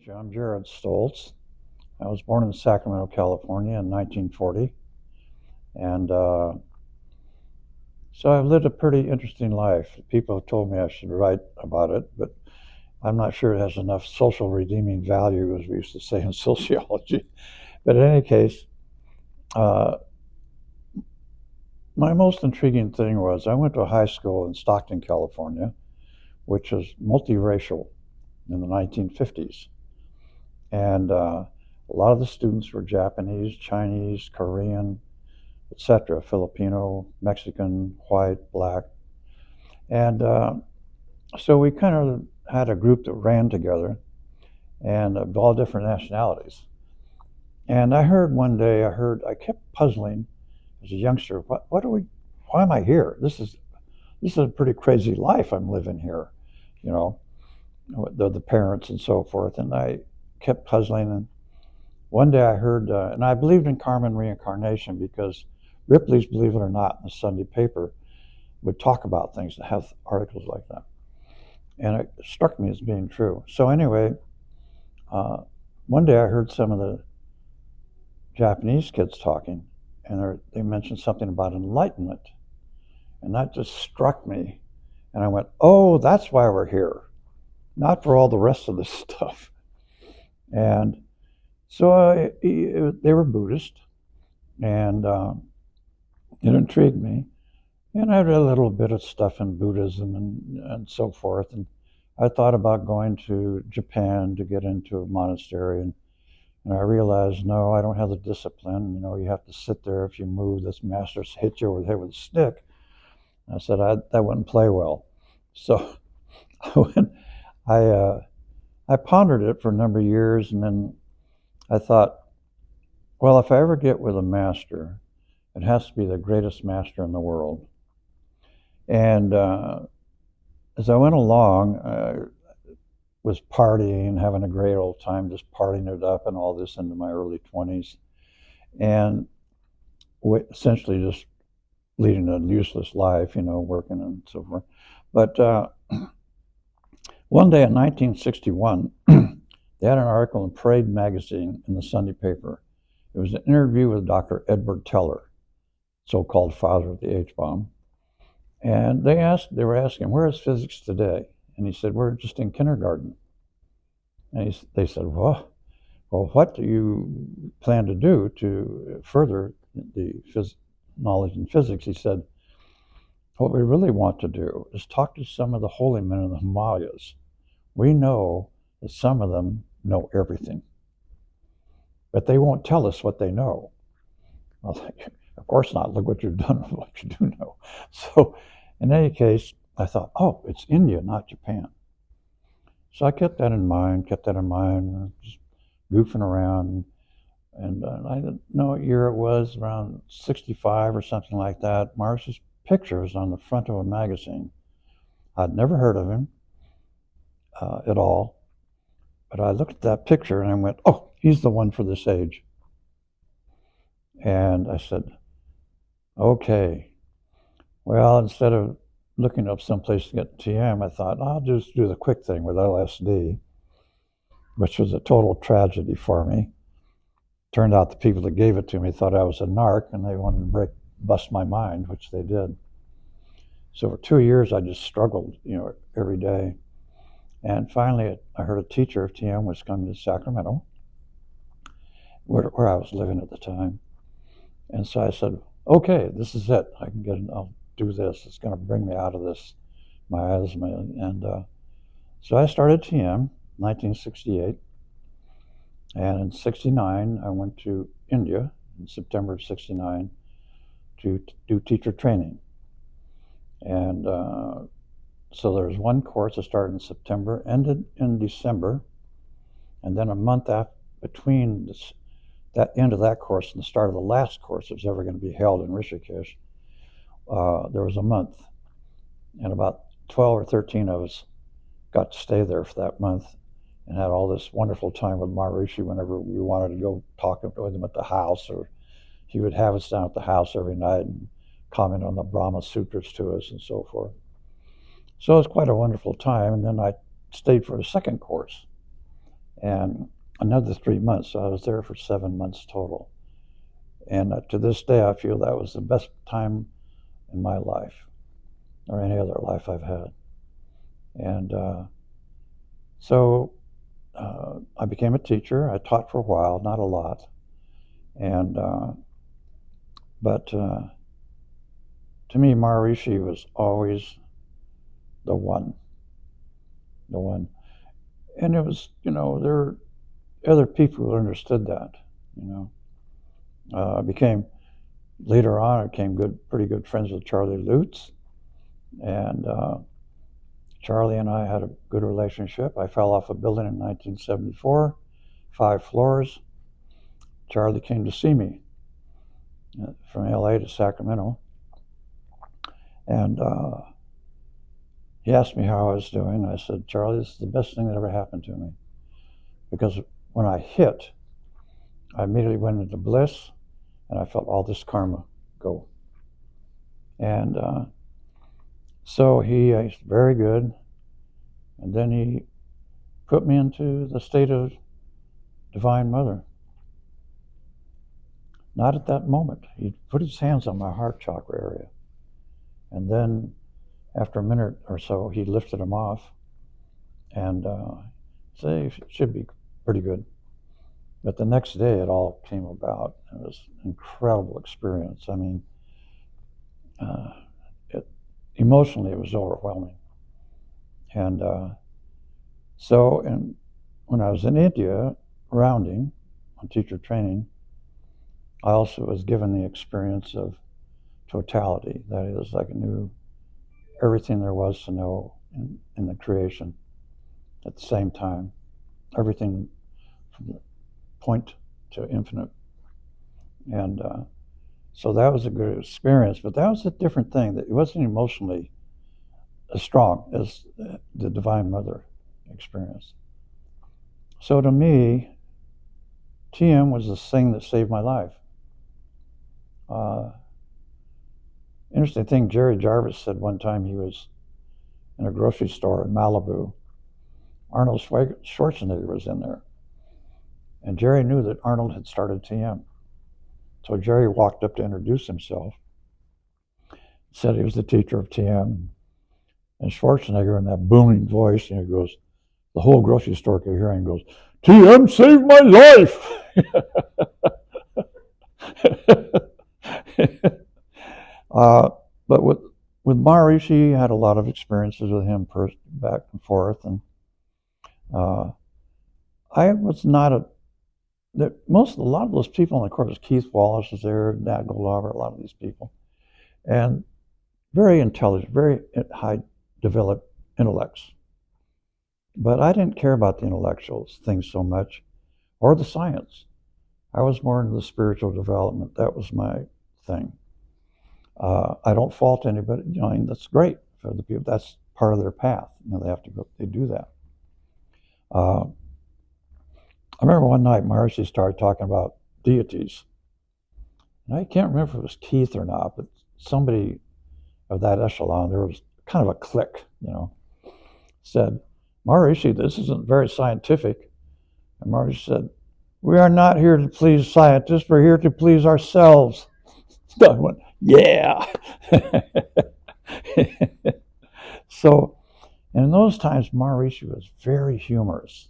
I'm Jared Stoltz. I was born in Sacramento, California in 1940. And so I've lived a pretty interesting life. People have told me I should write about it, but I'm not sure it has enough social redeeming value, as we used to say in sociology. But in any case, uh, my most intriguing thing was I went to a high school in Stockton, California, which was multiracial in the 1950s. And a lot of the students were Japanese, Chinese, Korean, etc., Filipino, Mexican, white, black. And so we kind of had a group that ran together and of all different nationalities. And I heard one day, I kept puzzling as a youngster, why am I here? This is a pretty crazy life I'm living here, you know, the parents and so forth. And I kept puzzling. And one day I heard, and I believed in karma and reincarnation because Ripley's, believe it or not, in the Sunday paper would talk about things that have articles like that. And it struck me as being true. So anyway, uh, one day I heard some of the Japanese kids talking, and they mentioned something about enlightenment. And that just struck me. And I went, oh, that's why we're here, not for all the rest of this stuff. And so they were Buddhist, and it intrigued me. And I read a little bit of stuff in Buddhism and so forth. And I thought about going to Japan to get into a monastery. And I realized, no, I don't have the discipline. You know, you have to sit there. If you move, this master hits you over the head with a stick. And I said, that wouldn't play well. So I, uh, I pondered it for a number of years. And then I thought, well, if I ever get with a master, it has to be the greatest master in the world. And as I went along, I was partying, having a great old time, just partying it up and all this into my early 20s. And essentially just leading a useless life, you know, working and so forth. But one day in 1961, they had an article in Parade magazine in the Sunday paper. It was an interview with Dr. Edward Teller, so-called father of the H-bomb. And they were asking, where is physics today? And he said, we're just in kindergarten. And they said, well, what do you plan to do to further the knowledge in physics? He said, what we really want to do is talk to some of the holy men in the Himalayas. We know that some of them know everything, but they won't tell us what they know. Well, of course not. Look what you've done with what you do know. So in any case, I thought, oh, it's India, not Japan. So I kept that in mind, just goofing around. And I didn't know what year it was, around 65 or something like that. Marsh's picture was on the front of a magazine. I'd never heard of him at all. But I looked at that picture and I went, oh, he's the one for this age. And I said, okay, well, instead of looking up someplace to get TM, I thought, I'll just do the quick thing with LSD, which was a total tragedy for me. Turned out the people that gave it to me thought I was a narc and they wanted to bust my mind, which they did. So for 2 years, I just struggled, you know, every day. And finally, I heard a teacher of TM was coming to Sacramento, where I was living at the time. And so I said, okay, this is it. I'll do this. It's going to bring me out of this miasma. And so I started TM 1968. And in 69, I went to India in September of 69 to do teacher training. And so there was one course that started in September, ended in December. And then a month between that end of that course and the start of the last course that was ever going to be held in Rishikesh, there was a month. And about 12 or 13 of us got to stay there for that month and had all this wonderful time with Maharishi whenever we wanted to go talk with him at the house, or he would have us down at the house every night and comment on the Brahma Sutras to us and so forth. So it was quite a wonderful time. And then I stayed for a second course. and another 3 months. So I was there for 7 months total. And to this day, I feel that was the best time in my life or any other life I've had. And so I became a teacher. I taught for a while, not a lot. And but to me, Maharishi was always the one, the one. And it was, there were other people who understood that. I became later on. I became pretty good friends with Charlie Lutz, and Charlie and I had a good relationship. I fell off a building in 1974, 5 floors. Charlie came to see me from LA to Sacramento, and he asked me how I was doing. I said, Charlie, this is the best thing that ever happened to me, because when I hit, I immediately went into bliss, and I felt all this karma go. And so he's very good, and then he put me into the state of Divine Mother. Not at that moment. He put his hands on my heart chakra area, and then after a minute or so, he lifted them off, and said, it should be pretty good. But the next day, it all came about. It was an incredible experience. I mean, emotionally, it was overwhelming. And when I was in India, rounding on teacher training, I also was given the experience of totality. That is, I knew everything there was to know in the creation at the same time. Everything from the point to infinite. And so that was a good experience, but that was a different thing. That it wasn't emotionally as strong as the Divine Mother experience. So to me, TM was the thing that saved my life. Interesting thing, Jerry Jarvis said one time he was in a grocery store in Malibu. Arnold Schwarzenegger was in there. And Jerry knew that Arnold had started TM. So Jerry walked up to introduce himself, said he was the teacher of TM. And Schwarzenegger, in that booming voice, goes, the whole grocery store could hear him, goes, TM saved my life! But with Maharishi, I had a lot of experiences with him back and forth, and I was not a lot of those people in the course, Keith Wallace was there, Nat Goldhaber, a lot of these people, and very intelligent, very high developed intellects. But I didn't care about the intellectual things so much, or the science. I was more into the spiritual development. That was my thing. I don't fault anybody. That's great for the people. That's part of their path. They have to go. They do that. I remember one night Maharishi started talking about deities, and I can't remember if it was Keith or not, but somebody of that echelon, there was kind of a clique, said, Maharishi, this isn't very scientific. And Maharishi said, we are not here to please scientists, we're here to please ourselves. I went, yeah. So, and in those times, Maharishi was very humorous.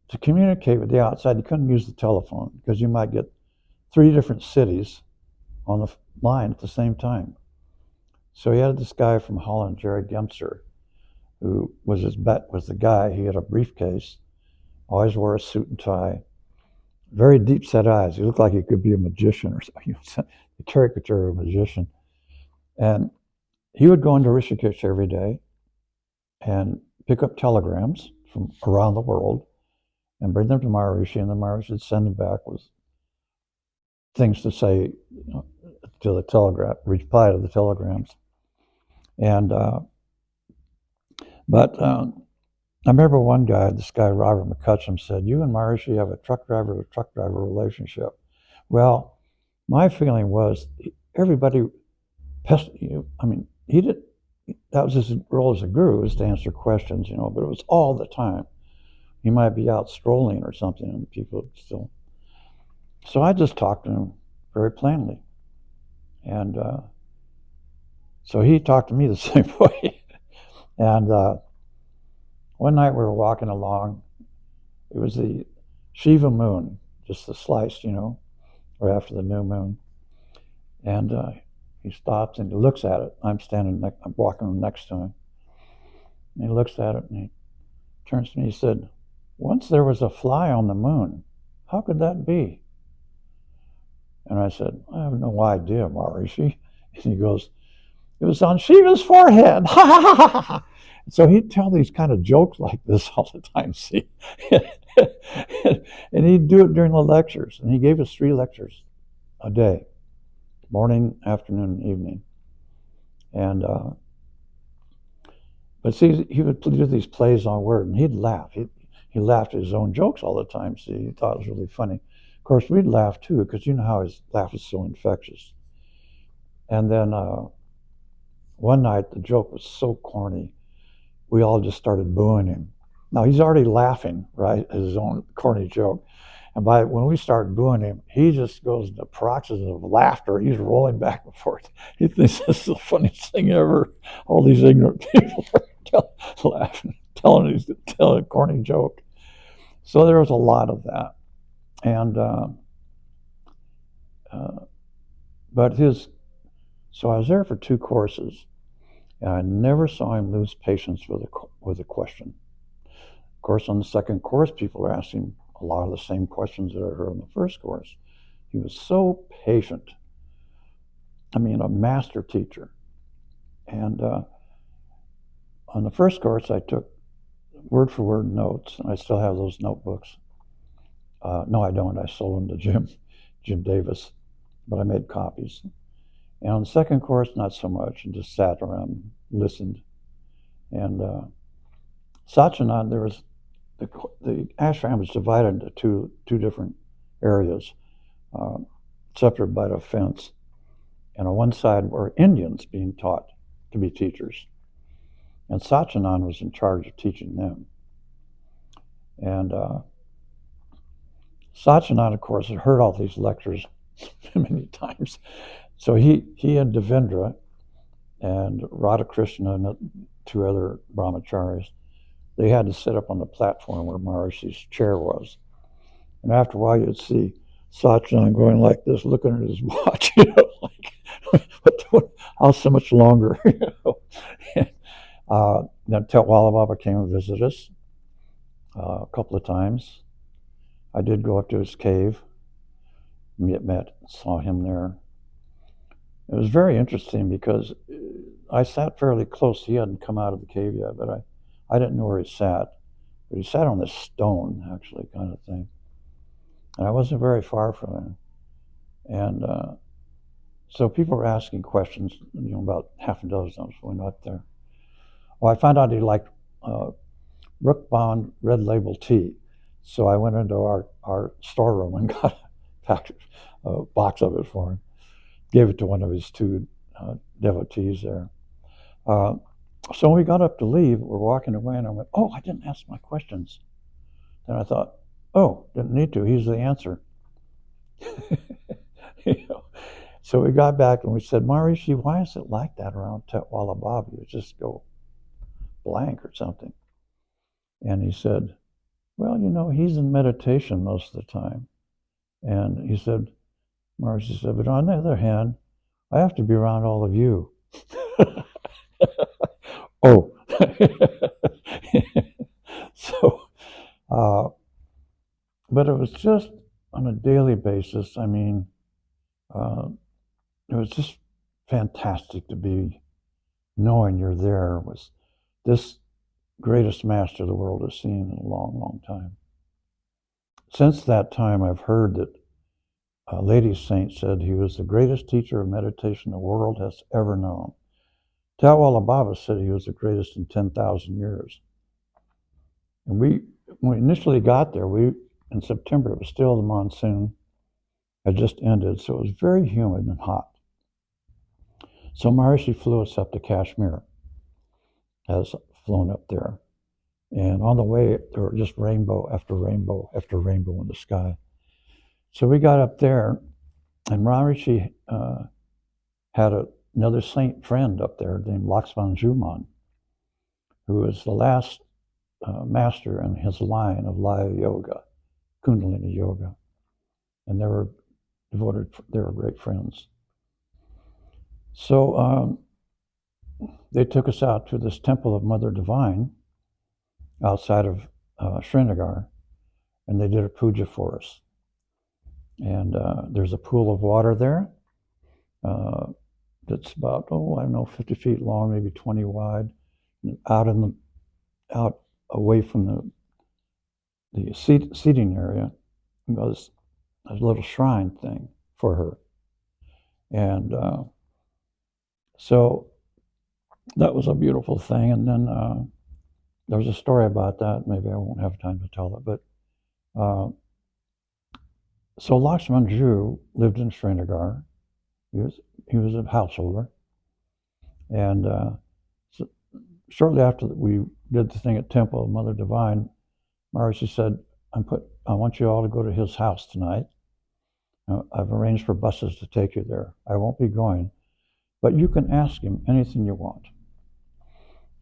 To communicate with the outside, you couldn't use the telephone because you might get 3 different cities on the line at the same time. So he had this guy from Holland, Jerry Gemser, who was the guy. He had a briefcase, always wore a suit and tie, very deep set eyes. He looked like he could be a magician or something, a caricature of a magician. And he would go into Rishikesh every day and pick up telegrams from around the world and bring them to Maharishi, and the Maharishi would send them back with things to say to the reply to the telegrams. And but I remember one guy, this guy Robert McCutcheon, said, you and Maharishi have a truck driver to truck driver relationship. Well, my feeling was everybody pested you. I mean, he did. that was his role as a guru, was to answer questions, but it was all the time. He might be out strolling or something, and people would still. So I just talked to him very plainly, and so he talked to me the same way. And one night we were walking along. It was the Shiva moon, just the slice, right after the new moon. And he stops and he looks at it. I'm walking next to him. And he looks at it and he turns to me. He said, "Once there was a fly on the moon. How could that be?" And I said, "I have no idea, Maharishi." And he goes, "It was on Shiva's forehead." So he'd tell these kind of jokes like this all the time, see? And he'd do it during the lectures. And he gave us 3 lectures a day, morning, afternoon, and evening. And but see, he would do these plays on word, and he'd laugh. He laughed at his own jokes all the time. See, he thought it was really funny. Of course, we'd laugh too, because you know how his laugh is so infectious. And then one night, the joke was so corny, we all just started booing him. Now, he's already laughing, right, at his own corny joke. And when we start booing him, he just goes into paroxysms of laughter. He's rolling back and forth. He thinks this is the funniest thing ever. All these ignorant people are laughing, telling a corny joke. So there was a lot of that. And so I was there for 2 courses, and I never saw him lose patience with a question. Of course, on the second course, people were asking a lot of the same questions that I heard in the first course. He was so patient. I mean, a master teacher. And on the first course, I took word for word notes, and I still have those notebooks. No, I don't. I sold them to Jim Davis, but I made copies. And on the second course, not so much, and just sat around and listened. And Satchidananda, there was the ashram was divided into two different areas, separated by a fence. And on one side were Indians being taught to be teachers. And Satchidananda was in charge of teaching them. And Satchidananda, of course, had heard all these lectures many times. So he and Devendra and Radhakrishna and 2 other brahmacharis, they had to sit up on the platform where Maharishi's chair was. And after a while, you'd see Satchidananda going like this, looking at his watch, like, how so much longer? Then Tetwala Baba came and visited us a couple of times. I did go up to his cave, saw him there. It was very interesting because I sat fairly close. He hadn't come out of the cave yet, but I didn't know where he sat. But he sat on this stone, actually, kind of thing. And I wasn't very far from him. And so people were asking questions, about half a dozen of us went up there. Well, I found out he liked Rook Bond Red Label tea. So I went into our storeroom and got a box of it for him. Gave it to one of his 2 devotees there. So when we got up to leave, we're walking away, and I went, "Oh, I didn't ask my questions." Then I thought, "Oh, didn't need to. He's the answer." So we got back and we said, "Maharishi, why is it like that around Tetwala Baba? You just go blank or something." And he said, "Well, he's in meditation most of the time." And he said, Maharishi said, "But on the other hand, I have to be around all of you." Oh. So, but it was just on a daily basis. I mean, it was just fantastic to be knowing you're there with this greatest master the world has seen in a long, long time. Since that time, I've heard that a lady saint said he was the greatest teacher of meditation the world has ever known. Tetwala Baba said he was the greatest in 10,000 years. And when we initially got there, in September, it was still the monsoon had just ended, so it was very humid and hot. So Maharishi flew us up to Kashmir. has flown up there. And on the way, there were just rainbow after rainbow after rainbow in the sky. So we got up there, and Maharishi had another saint friend up there named Lakshman Juman, who was the last master in his line of Laya Yoga, Kundalini Yoga. And they were great friends. So they took us out to this temple of Mother Divine outside of Srinagar, and they did a puja for us. And there's a pool of water there that's about, 50 feet long, maybe 20 wide, out away from the seating area was a little shrine thing for her. And so that was a beautiful thing. And then there was a story about that. Maybe I won't have time to tell it. But so Lakshman Ju lived in Srinagar. He was a householder. And so shortly after we did the thing at Temple of Mother Divine, Maharishi said, I want you all to go to his house tonight. I've arranged for buses to take you there. I won't be going, but you can ask him anything you want.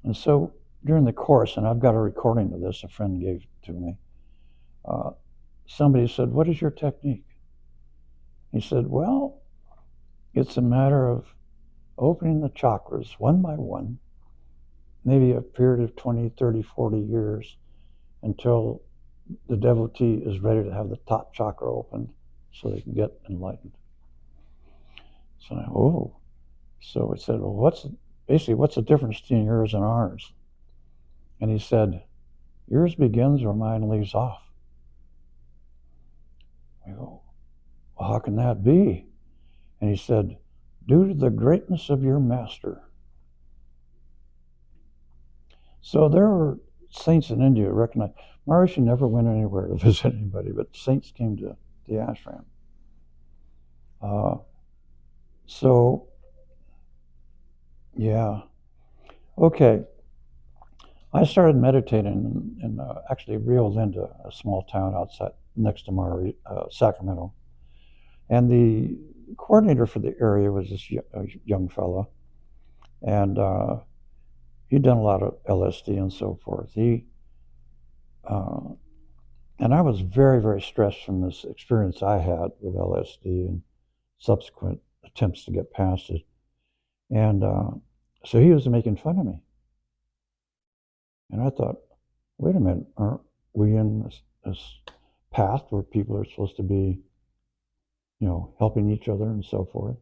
And so during the course, and I've got a recording of this, a friend gave it to me, somebody said, what is your technique? He said, well, it's a matter of opening the chakras one by one, maybe a period of 20, 30, 40 years, until the devotee is ready to have the top chakra opened so they can get enlightened. So So I said, well, what's the difference between yours and ours? And he said, yours begins where mine leaves off. I go, well, how can that be? And he said, due to the greatness of your master. So there were saints in India who recognized. Maharishi never went anywhere to visit anybody, but saints came to the ashram. Yeah. Okay. I started meditating in actually Rio Linda, a small town outside next to Sacramento. And the coordinator for the area was this young fellow. And he'd done a lot of LSD and so forth. And I was very, very stressed from this experience I had with LSD and subsequent attempts to get past it. And so he was making fun of me. And I thought, wait a minute, aren't we in this path where people are supposed to be, helping each other and so forth?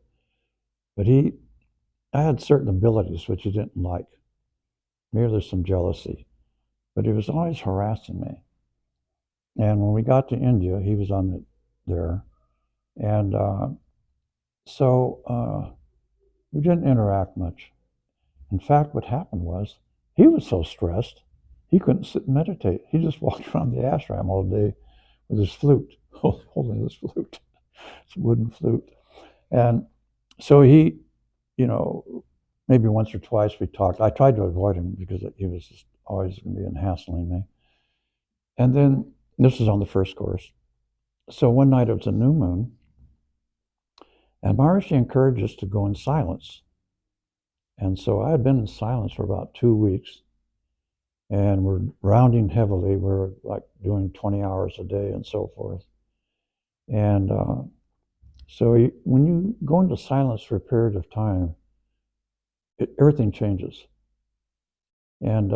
But I had certain abilities which he didn't like. Maybe there's some jealousy, but he was always harassing me. And when we got to India, he was there. And so we didn't interact much. In fact, what happened was he was so stressed, he couldn't sit and meditate. He just walked around the ashram all day with his flute, holding his flute. It's a wooden flute. And so he, maybe once or twice we talked. I tried to avoid him because he was just always going to be hassling me. And then this is on the first course. So one night it was a new moon, and Maharishi encouraged us to go in silence. And so I had been in silence for about 2 weeks, and we're rounding heavily. We're like doing 20 hours a day and so forth. And so when you go into silence for a period of time, everything changes. And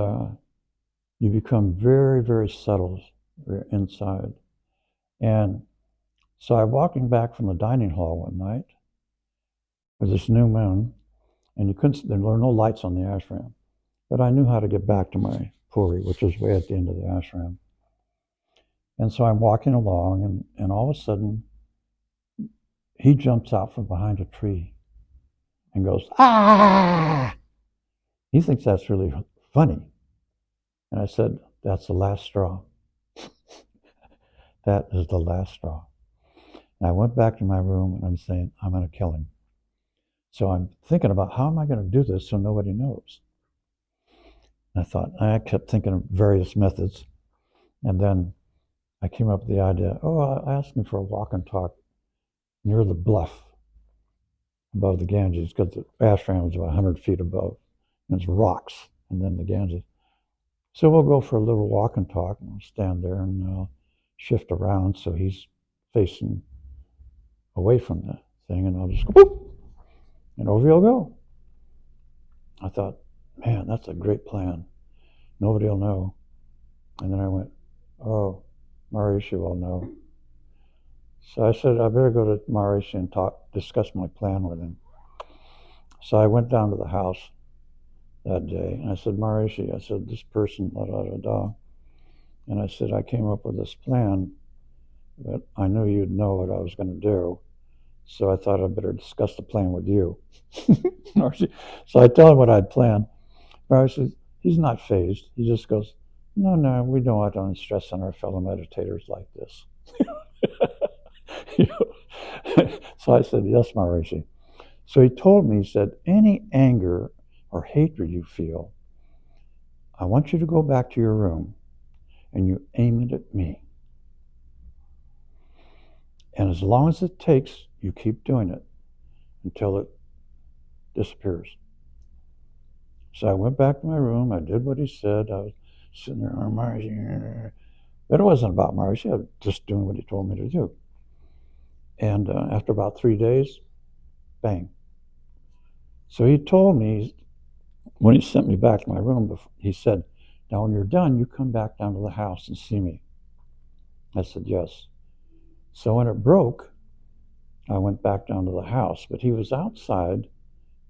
you become very, very subtle inside. And so I'm walking back from the dining hall one night with this new moon, and there were no lights on the ashram. But I knew how to get back to my puri, which was way at the end of the ashram. And so I'm walking along, and all of a sudden, he jumps out from behind a tree and goes, ah! He thinks that's really funny. And I said, that's the last straw. That is the last straw. And I went back to my room, and I'm saying, I'm going to kill him. So I'm thinking about how am I going to do this so nobody knows? And I kept thinking of various methods. And then I came up with the idea, I asked him for a walk and talk near the bluff above the Ganges, because the ashram was about 100 feet above. And it's rocks, and then the Ganges. So we'll go for a little walk and talk, and we'll stand there and shift around so he's facing away from the thing, and I'll just go, whoop, and over he'll go. I thought, man, that's a great plan. Nobody will know. And then I went, oh, Maharishi will know. So I said, I better go to Maharishi and discuss my plan with him. So I went down to the house that day, and I said, Maharishi, I said, this person, da da da da. And I said, I came up with this plan, but I knew you'd know what I was going to do. So I thought I'd better discuss the plan with you. So I tell him what I'd planned. Maharishi, he's not fazed. He just goes, no, we don't want to stress on our fellow meditators like this. So I said, yes, Maharishi. So he told me, he said, any anger or hatred you feel, I want you to go back to your room and you aim it at me. And as long as it takes, you keep doing it until it disappears. So I went back to my room. I did what he said. I was sitting there, Maharishi. But it wasn't about Maharishi. I was just doing what he told me to do. And after about 3 days, bang. So he told me, when he sent me back to my room, he said, now when you're done, you come back down to the house and see me. I said, yes. So when it broke, I went back down to the house, but he was outside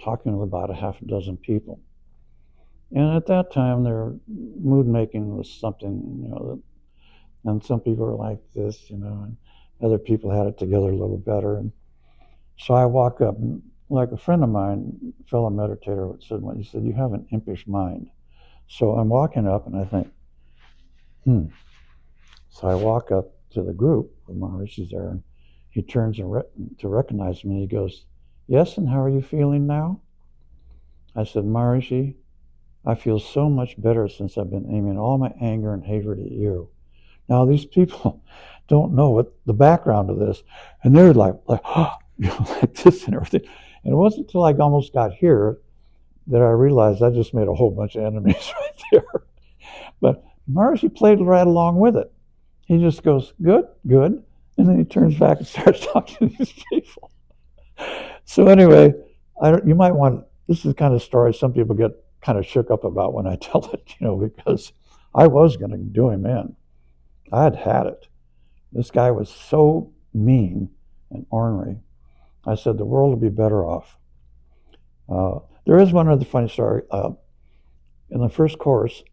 talking with about a half a dozen people. And at that time, their mood making was something, and some people were like this, and other people had it together a little better. And so I walk up, and like a friend of mine, fellow meditator, he said, you have an impish mind. So I'm walking up, and I think, So I walk up to the group, where Maharishi's there, and he turns to recognize me. He goes, yes, and how are you feeling now? I said, Maharishi, I feel so much better since I've been aiming all my anger and hatred at you. Now, these people don't know what the background of this, and they're like this and everything. And it wasn't until I almost got here that I realized I just made a whole bunch of enemies right there. But Maharishi played right along with it. He just goes, good, and then he turns back and starts talking to these people. So anyway, you might want, this is the kind of story some people get kind of shook up about when I tell it, because I was going to do him in. I had it. This guy was so mean and ornery. I said, the world would be better off. There is one other funny story. In the first course,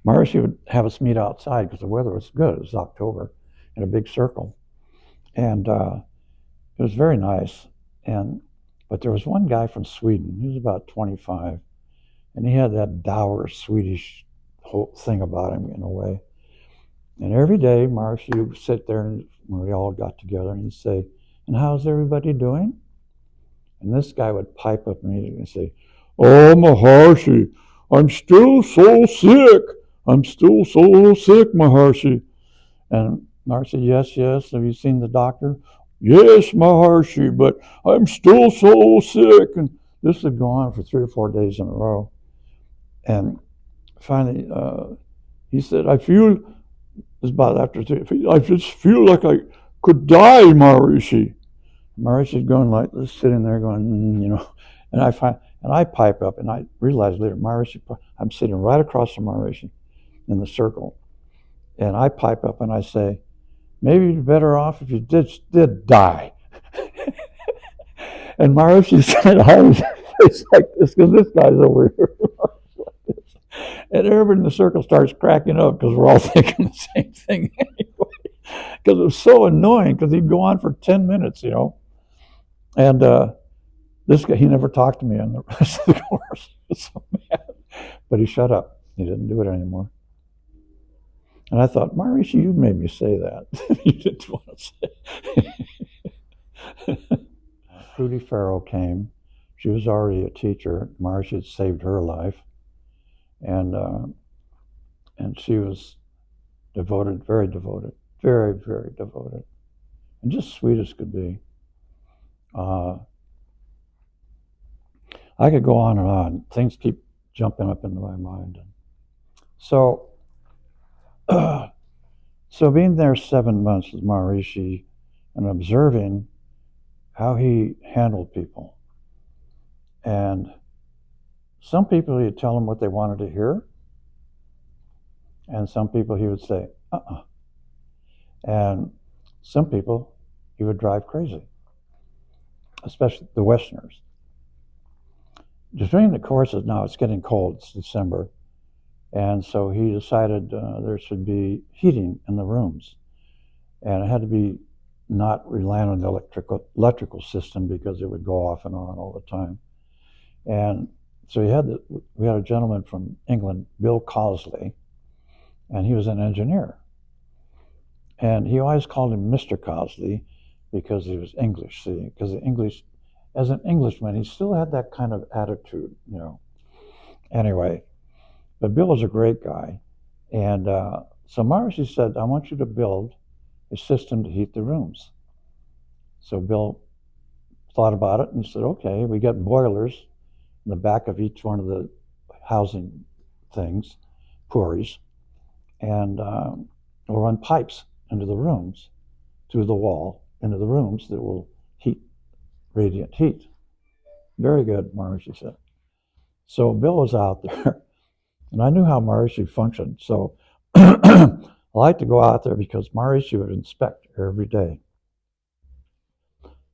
Maharishi would have us meet outside because the weather was good. It was October, in a big circle. And it was very nice. But there was one guy from Sweden. He was about 25. And he had that dour Swedish whole thing about him in a way. And every day, Maharishi would sit there, and when we all got together, and he'd say, and how's everybody doing? And this guy would pipe up immediately and say, oh, Maharishi, I'm still so sick. I'm still so sick, Maharishi. And Maharishi, yes. Have you seen the doctor? Yes, Maharishi, but I'm still so sick. And this would go on for 3 or 4 days in a row. And finally, he said, I just feel like I could die, Maharishi. Maharishi's going like this, sitting there going, and I pipe up, and I realize later, Maharishi, I'm sitting right across from Maharishi in the circle, and I pipe up and I say, maybe you'd be better off if you did die. And Maharishi said, it's like this, because this guy's over here. And everybody in the circle starts cracking up because we're all thinking the same thing anyway. Because it was so annoying, because he'd go on for 10 minutes, And this guy, he never talked to me on the rest of the course. He was so mad. But he shut up. He didn't do it anymore. And I thought, Maharishi, you made me say that. You didn't want to say. Prudy Farrell came. She was already a teacher. Maharishi had saved her life. and she was devoted, very devoted, very, very devoted, and just sweet as could be. I could go on and on. Things keep jumping up into my mind. So, so being there 7 months with Maharishi and observing how he handled people, and some people he'd tell them what they wanted to hear, and some people he would say, and some people he would drive crazy, especially the Westerners. Between the courses, now it's getting cold, it's December, and so he decided there should be heating in the rooms, and it had to be not relying on the electrical system because it would go off and on all the time. And so we had a gentleman from England, Bill Causley, and he was an engineer. And he always called him Mr. Causley because he was English, see, because as an Englishman, he still had that kind of attitude, you know. Anyway, but Bill was a great guy. And so Maharishi said, I want you to build a system to heat the rooms. So Bill thought about it and he said, okay, we got boilers in the back of each one of the housing things, puris, and we'll run pipes into the rooms, through the wall, into the rooms that will heat, radiant heat. Very good, Maharishi said. So Bill was out there, and I knew how Maharishi functioned. So I like to go out there because Maharishi would inspect every day.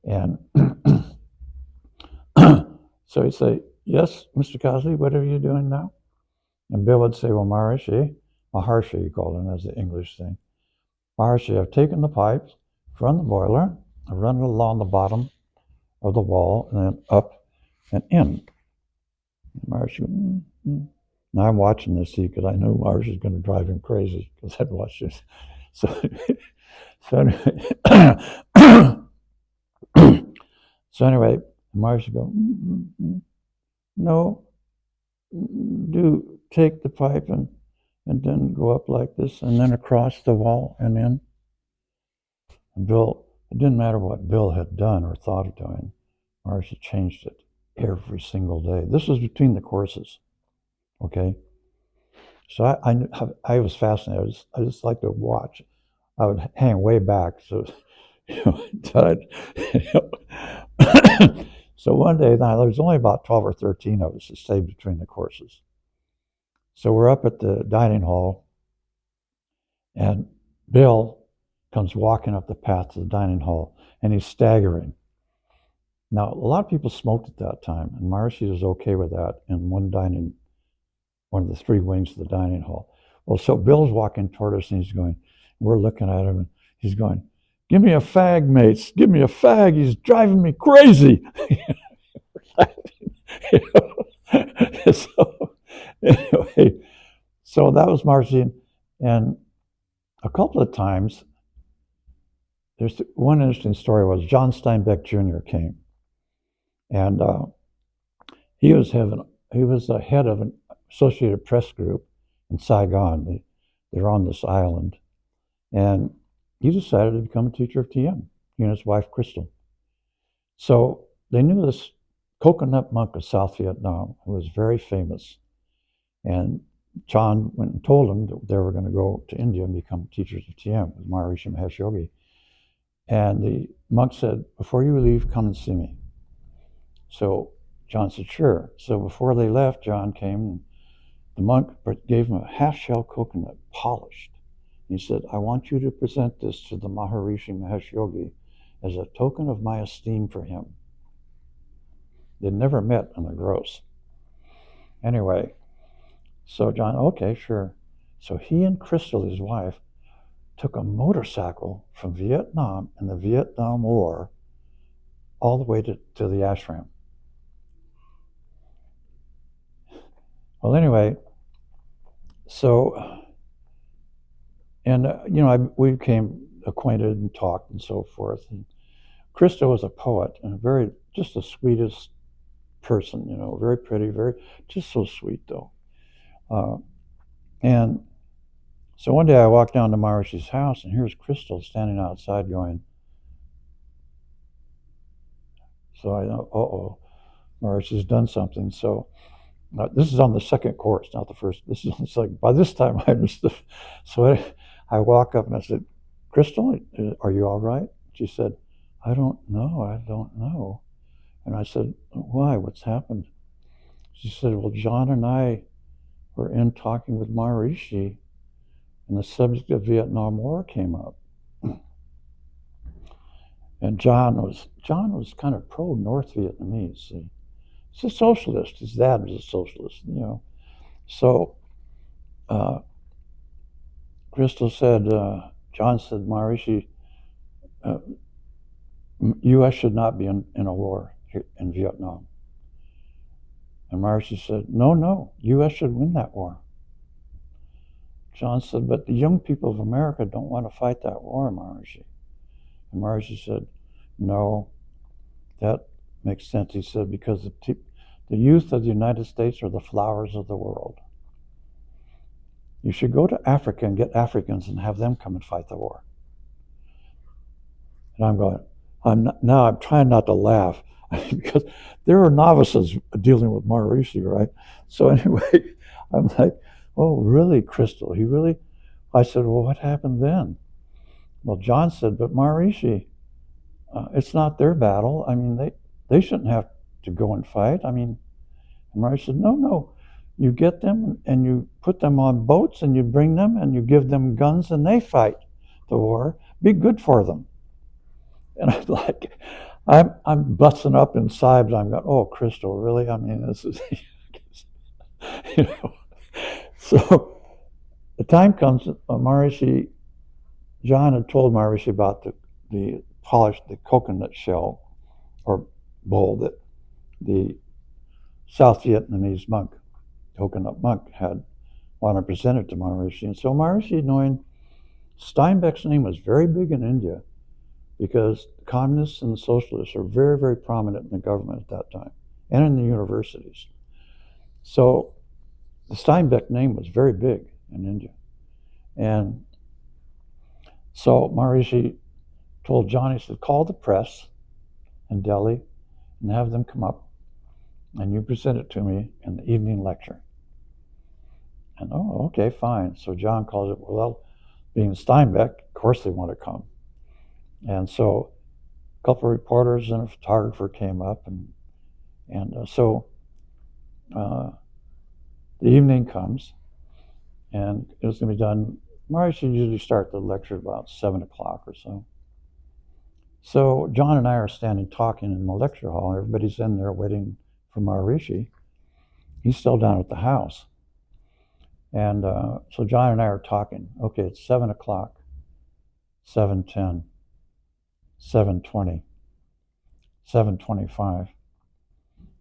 And so he'd say, yes, Mr. Causley, what are you doing now? And Bill would say, well, Maharishi, he called him as the English thing. Maharishi, I've taken the pipes from the boiler, I've run it along the bottom of the wall, and then up and in. And Maharishi, Now I'm watching this, see, because I know Marsha is going to drive him crazy, because I'd watched this. So, so anyway, Marsha go, no, do take the pipe and then go up like this, and then across the wall and in. And Bill, it didn't matter what Bill had done or thought of doing, Marsha changed it every single day. This was between the courses, okay? So I was fascinated. I just like to watch. I would hang way back, so so one day, now there was only about 12 or 13 of us that stayed between the courses. So we're up at the dining hall, and Bill comes walking up the path to the dining hall, and he's staggering. Now, a lot of people smoked at that time, and Marcy was okay with that in one of the three wings of the dining hall. Well, so Bill's walking toward us, and we're looking at him, and he's going, give me a fag, mates, give me a fag, he's driving me crazy. So, anyway, so that was Marcy, and a couple of times, there's one interesting story was John Steinbeck Jr. came, and he was the head of an Associated Press group in Saigon. They're on this island, and he decided to become a teacher of TM. He and his wife Crystal. So they knew this coconut monk of South Vietnam who was very famous, and John went and told them that they were going to go to India and become teachers of TM with Maharishi Mahesh Yogi. And the monk said, before you leave, come and see me. So John said, sure. So before they left, John came. The monk gave him a half-shell coconut, polished. He said, I want you to present this to the Maharishi Mahesh Yogi as a token of my esteem for him. They'd never met in the gross. Anyway, so John, okay, sure. So he and Crystal, his wife, took a motorcycle from Vietnam in the Vietnam War all the way to the ashram. Well, anyway, so, and we became acquainted and talked and so forth. And Krista was a poet and just the sweetest person, very pretty, just so sweet though. Uh, and so one day I walked down to Marishi's house, and here's Crystal standing outside going, so I know, uh-oh, Marishi's done something. So this is on the second course, not the first. This is on the second. By this time, I understood. So I walk up and I said, Crystal, are you all right? She said, I don't know. And I said, why? What's happened? She said, well, John and I were in talking with Maharishi, and the subject of Vietnam War came up. And John was kind of pro North Vietnamese. See, he's a socialist. His dad was a socialist, you know. So uh, Crystal said, John said, Maharishi, uh, U.S. should not be in a war here in Vietnam. And Maharishi said, no, U.S. should win that war. John said, but the young people of America don't want to fight that war, Maharishi. And Maharishi said, no, that makes sense. He said, because the youth of the United States are the flowers of the world. You should go to Africa and get Africans and have them come and fight the war. And I'm going, I'm trying not to laugh because there are novices dealing with Maharishi, right? So anyway, I'm like, oh, really, Crystal? He really? I said, well, what happened then? Well, John said, but Maharishi, it's not their battle. I mean, they shouldn't have to go and fight. I mean, Maharishi said, no. You get them and you put them on boats and you bring them and you give them guns and they fight the war. Be good for them. And I'm like, I'm busting up inside, but I'm going, oh, Crystal, really? I mean, this is, you know. So the time comes, John had told Maharishi about the coconut shell or bowl that the South Vietnamese monk, coconut monk, had wanted to present it to Maharishi. And so Maharishi, knowing Steinbeck's name was very big in India, because communists and socialists are very, very prominent in the government at that time and in the universities. So the Steinbeck name was very big in India. And so Maharishi told John, he said, call the press in Delhi and have them come up and you present it to me in the evening lecture. And oh, okay, fine. So John calls it, well, being Steinbeck, of course they want to come. And so a couple of reporters and a photographer came up, and so the evening comes, and it was going to be done. Maharishi usually start the lecture about 7 o'clock or so. So John and I are standing talking in the lecture hall. Everybody's in there waiting for Maharishi. He's still down at the house. And so John and I are talking. Okay, it's 7 o'clock, 7:10, 7:20, 7:25.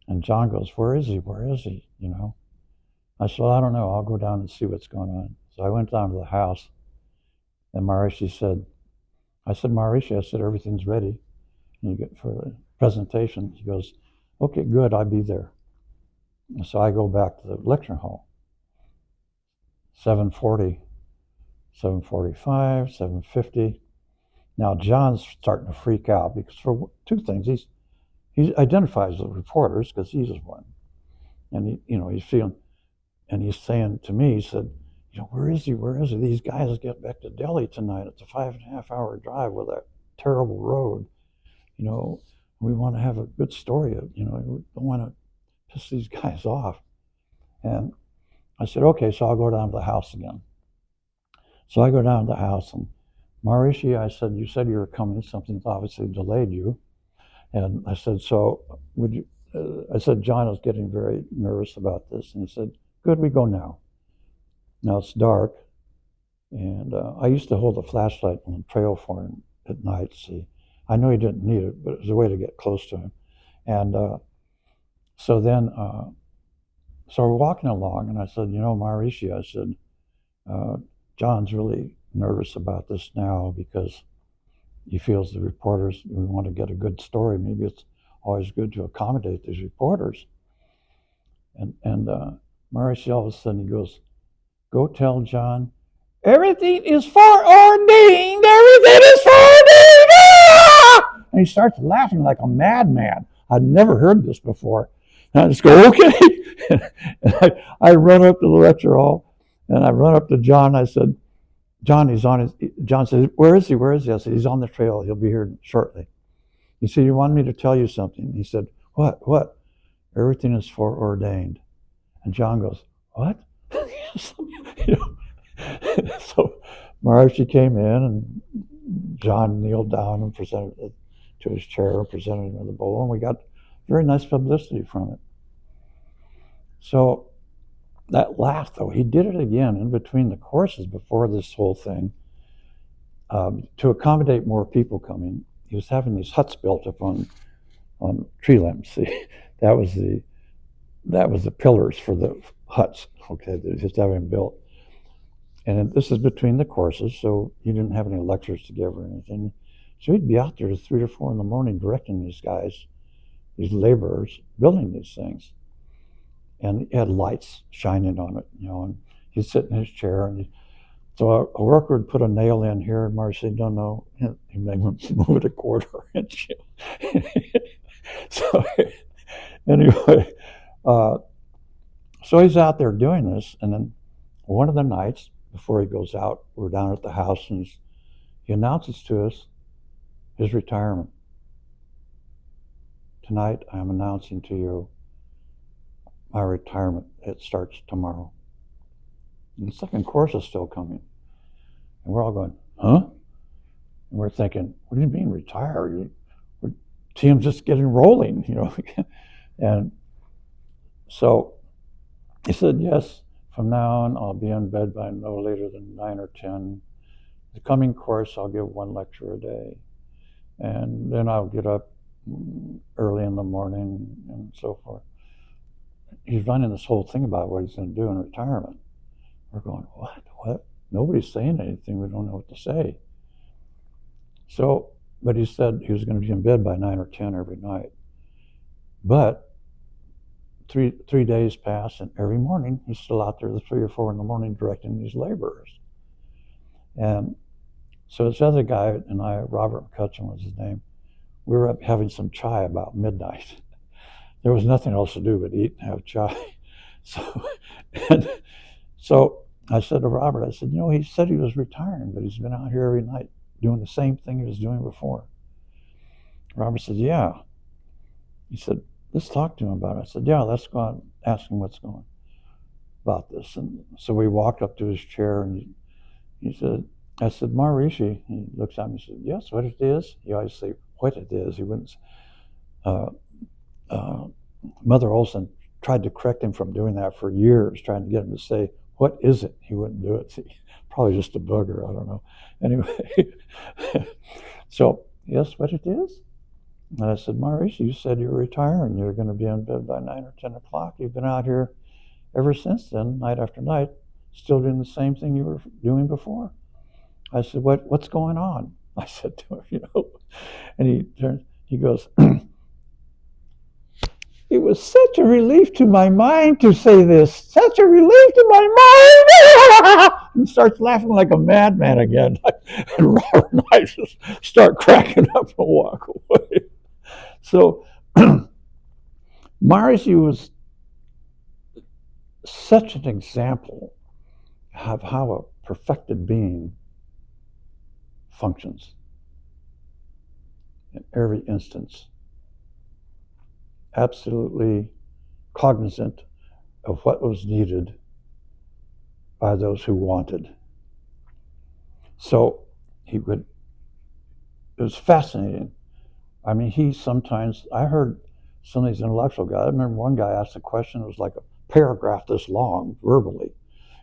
And John goes, where is he? You know? I said, well, I don't know. I'll go down and see what's going on. So I went down to the house, and Maharishi said, Maharishi, I said, everything's ready. And you get for the presentation. He goes, okay, good, I'll be there. And so I go back to the lecture hall. 7:40, 7:45, 7:50. Now John's starting to freak out because for two things, he identifies the reporters because he's one, and he's feeling, and he's saying to me, he said, where is he? These guys get back to Delhi tonight. It's a 5.5 hour drive with that terrible road. We want to have a good story. We don't want to piss these guys off. And I said, okay, so I'll go down to the house again. So I go down to the house, and Maharishi, I said, you said you were coming. Something's obviously delayed you. And I said, so would you? I said, John is getting very nervous about this. And he said, good, we go now. Now it's dark. And I used to hold a flashlight on the trail for him at night. See, I know he didn't need it, but it was a way to get close to him. And so we're walking along, and I said, Maharishi, I said, John's really nervous about this now because he feels the reporters, we want to get a good story. Maybe it's always good to accommodate these reporters. And Morrissey all of a sudden he goes, "Go tell John, everything is foreordained. Everything is foreordained." Ah! And he starts laughing like a madman. I'd never heard this before. And I just go, "Okay." And I run up to the lecture hall, and I run up to John. I said, "John, he's on his." John says, "Where is he? Where is he?" I said, "He's on the trail. He'll be here shortly." He said, "You wanted me to tell you something." He said, "What? What?" "Everything is foreordained." And John goes, "What?" You know? So Maharishi came in, and John kneeled down and presented it to his chair, presented him with the bowl, and we got very nice publicity from it. So that laugh, though, he did it again in between the courses before this whole thing to accommodate more people coming. He was having these huts built up on tree limbs. See, that was the pillars for the huts. Okay, they just having them built. And this is between the courses, so he didn't have any lectures to give or anything. So he'd be out there at 3 or 4 in the morning directing these guys, these laborers, building these things. And he had lights shining on it, and he'd sit in his chair, and so a worker would put a nail in here, and Marty said, "No, he made him move it a quarter inch." So anyway, so he's out there doing this, and then one of the nights before he goes out, we're down at the house, and he announces to us his retirement. "Tonight, I am announcing to you my retirement. It starts tomorrow." And the second course is still coming. And we're all going, "Huh?" And we're thinking, "What do you mean retire? Team's just getting rolling, And so he said, "Yes, from now on, I'll be in bed by no later than 9 or 10. The coming course, I'll give 1 lecture a day. And then I'll get up early in the morning," and so forth. He's running this whole thing about what he's going to do in retirement. We're going, what? Nobody's saying anything. We don't know what to say. So, but he said he was going to be in bed by 9 or 10 every night. But three days pass, and every morning he's still out there at 3 or 4 in the morning directing these laborers. And so this other guy and I, Robert McCutcheon was his name, we were up having some chai about midnight. There was nothing else to do but eat and have chai. So I said to Robert, I said, he said he was retiring, but he's been out here every night doing the same thing he was doing before. Robert said, "Yeah." He said, "Let's talk to him about it." I said, "Yeah, let's go out and ask him what's going about this." And so we walked up to his chair, and he said, I said, "Maharishi." He looks at me and said, "Yes, what it is?" He always say what it is. He wouldn't. Mother Olson tried to correct him from doing that for years, trying to get him to say, "What is it?" He wouldn't do it. See, probably just a booger, I don't know. Anyway, so, "Yes, what it is?" And I said, "Maharishi, you said you were retiring. You're going to be in bed by 9 or 10 o'clock. You've been out here ever since then, night after night, still doing the same thing you were doing before." I said, "What's going on?" I said to him, And he turns, he goes, "It was such a relief to my mind to say this, such a relief to my mind," and starts laughing like a madman again. And Robert and I just start cracking up and walk away. So Maharishi was such an example of how a perfected being functions in every instance. Absolutely cognizant of what was needed by those who wanted. So it was fascinating. I mean, I heard some of these intellectual guys, I remember one guy asked a question, it was like a paragraph this long, verbally.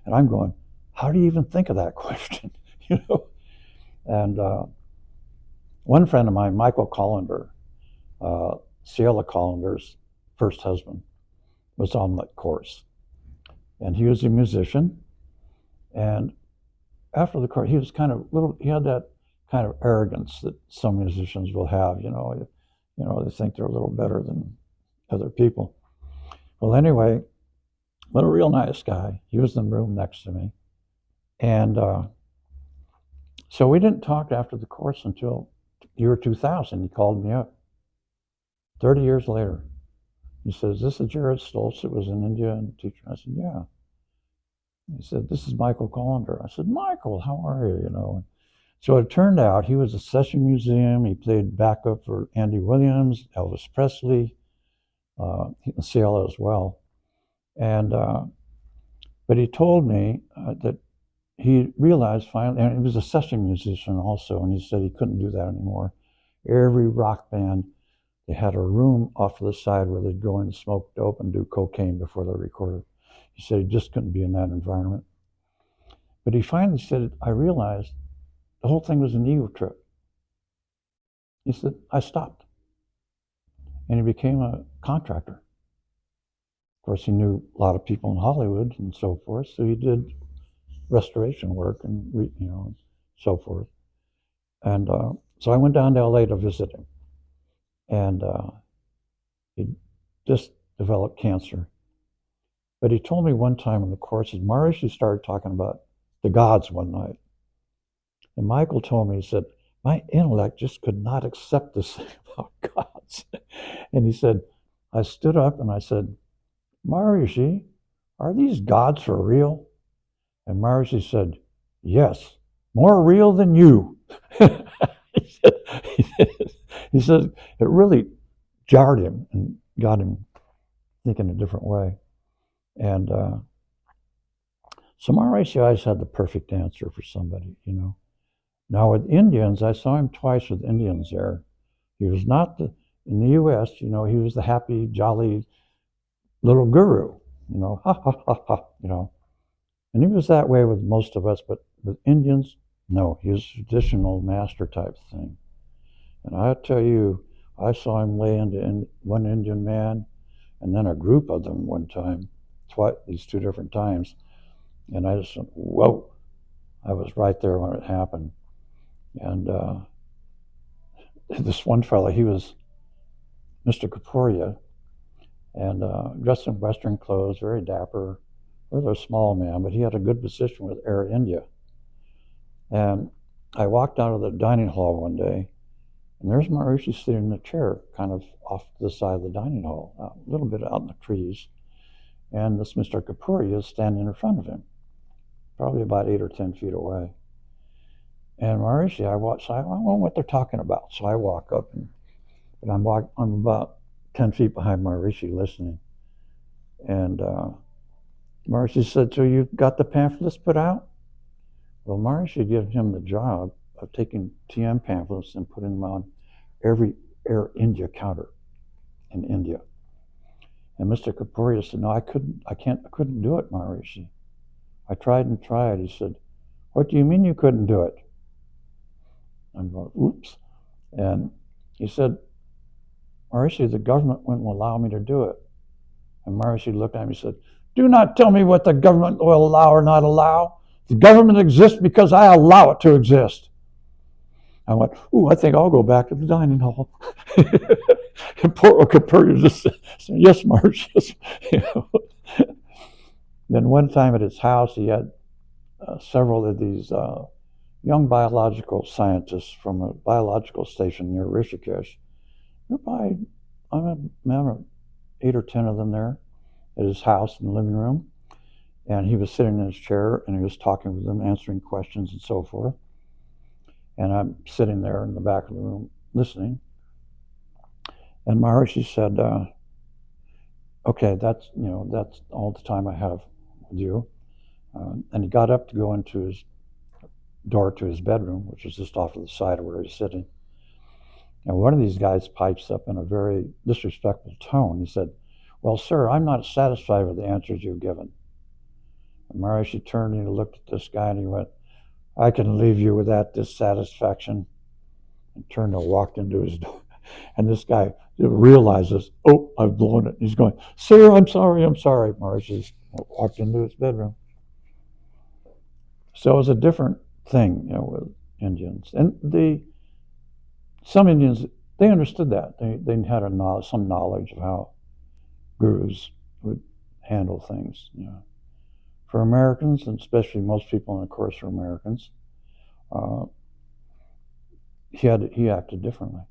And I'm going, how do you even think of that question? And one friend of mine, Michael Collender, Ciela Collender's first husband, was on that course. And he was a musician. And after the course, he was he had that kind of arrogance that some musicians will have, they think they're a little better than other people. Well, anyway, but a real nice guy. He was in the room next to me. And so we didn't talk after the course until year 2000. He called me up 30 years later. He says, "This is Jared Stoltz. It was in India and teacher." I said, "Yeah." He said, "This is Michael Collender." I said, "Michael, how are you?" So it turned out he was a session museum. He played backup for Andy Williams, Elvis Presley, Cielo as well. And but he told me that he realized finally, and he was a session musician also, and he said he couldn't do that anymore. Every rock band, they had a room off to the side where they'd go in and smoke dope and do cocaine before they recorded. He said he just couldn't be in that environment. But he finally said, "I realized the whole thing was an ego trip." He said, "I stopped." And he became a contractor. Of course, he knew a lot of people in Hollywood and so forth, so he did restoration work and so forth. And so I went down to LA to visit him, and he just developed cancer. But he told me one time in the courses, Maharishi started talking about the gods one night, and Michael told me, he said, "My intellect just could not accept this thing about gods." And he said, I stood up and I said, "Maharishi, are these gods for real?" And Maharishi said, "Yes, more real than you." he said it really jarred him and got him thinking a different way. And so Maharishi always had the perfect answer for somebody. Now with Indians, I saw him twice with Indians there. He was not in the U.S., he was the happy, jolly little guru, ha ha ha ha. And he was that way with most of us, but with Indians, no, he was a traditional master type thing. And I tell you, I saw him lay into one Indian man and then a group of them one time, these two different times. And I just went, whoa, I was right there when it happened. And this one fellow, he was Mr. Kaporia, and dressed in Western clothes, very dapper, rather small man, but he had a good position with Air India. And I walked out of the dining hall one day, and there's Maharishi sitting in a chair, kind of off to the side of the dining hall, a little bit out in the trees. And this Mr. Kaporia is standing in front of him, probably about 8 or 10 feet away. And Maharishi, I watch, I don't know what they're talking about. So I walk up, and I'm about 10 feet behind Maharishi listening. And Maharishi said, "So you got the pamphlets put out?" Well, Maharishi gave him the job of taking TM pamphlets and putting them on every Air India counter in India. And Mr. Kaporia said, "No, I couldn't do it, Maharishi. I tried and tried." He said, "What do you mean you couldn't do it?" I'm going, oops. And he said, "Maharishi, the government wouldn't allow me to do it." And Maharishi looked at me and said, "Do not tell me what the government will allow or not allow. The government exists because I allow it to exist." I went, "Ooh, I think I'll go back to the dining hall." And poor Kaporia just said, "Yes, Maharishi." Then one time at his house, he had several of these young biological scientists from a biological station near Rishikesh. There were probably 8 or 10 of them there at his house in the living room. And he was sitting in his chair and he was talking with them, answering questions and so forth. And I'm sitting there in the back of the room listening. And Maharishi said, "Okay, that's all the time I have with you." And he got up to go into his door to his bedroom, which was just off to the side of where he's sitting. And one of these guys pipes up in a very disrespectful tone. He said, "Well, sir, I'm not satisfied with the answers you've given." And Maharishi turned and he looked at this guy and he went, "I can leave you with that dissatisfaction," and turned and walked into his door. And this guy realizes, "Oh, I've blown it." He's going, "Sir, I'm sorry." Maharishi walked into his bedroom. So it was a different thing, with Indians. And some Indians, they understood that. They had some knowledge of how gurus would handle things. You know. For Americans, and especially most people in the course are Americans, he acted differently.